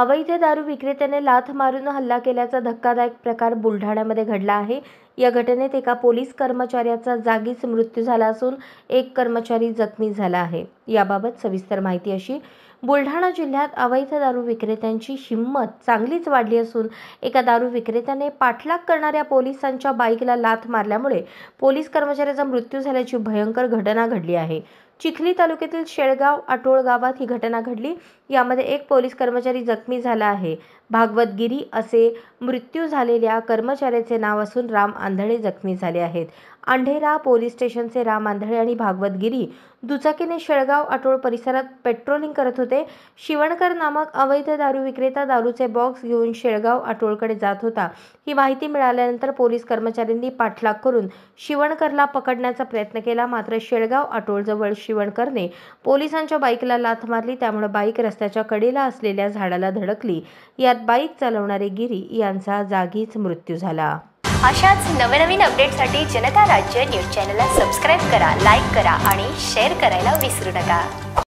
अवैध दारू विक्रेत्याने लाथ मारून हल्ला केल्याचा धक्कादायक प्रकार बुलढाण्यामध्ये घडला आहे। या घटनेत एका पोलीस कर्मचाऱ्याचा जागीच मृत्यू झाला असून एक कर्मचारी जखमी झाला आहे। याबाबत सविस्तर माहिती अशी, बुलढाणा जिल्ह्यात अवैध दारू विक्रेत्यांची हिंमत चांगलीच वाढली असून एका दारू विक्रेत्याने पाठलाग करणाऱ्या पोलिसांच्या बाईकला लाथ मारल्यामुळे पोलीस कर्मचाऱ्याचा मृत्यू झाल्याची भयंकर घटना घडली आहे। चिखली तालुक्यातील शेळगाव आटोळ गावात ही घटना घडली। यामध्ये एक पोलीस कर्मचारी जखमी झाला आहे। भागवत गिरी असे मृत्यू झालेल्या कर्मचाऱ्याचे नाव असून राम आंधळे जखमी झाले आहेत। अंढेरा पोलीस स्टेशनचे राम आंधळे आणि भागवत गिरी दुचाकीने शेळगाव आटोळ परिसरात पेट्रोलिंग करत होते। शिवणकर नामक अवैध दारू विक्रेता दारूचे बॉक्स घेऊन शेळगाव आटोळकडे जात होता। ही माहिती मिळाल्यानंतर पोलीस कर्मचाऱ्यांनी पाठलाग करून शिवणकरला पकडण्याचा प्रयत्न केला, मात्र शेळगाव आटोळजवळ शिवणकरने पोलिसांच्या बाईकला लाथ मारली, त्यामुळे बाईक रस्त्याच्या कडेला असलेल्या झाडाला धडकली। यात बाईक चालवणारे गिरी यांचा जागीच मृत्यू झाला। अशाच नवनवीन अपडेटसाठी जनता राज्य न्यूज चॅनलला सबस्क्राइब करा, लाईक करा आणि शेअर करायला विसरू नका।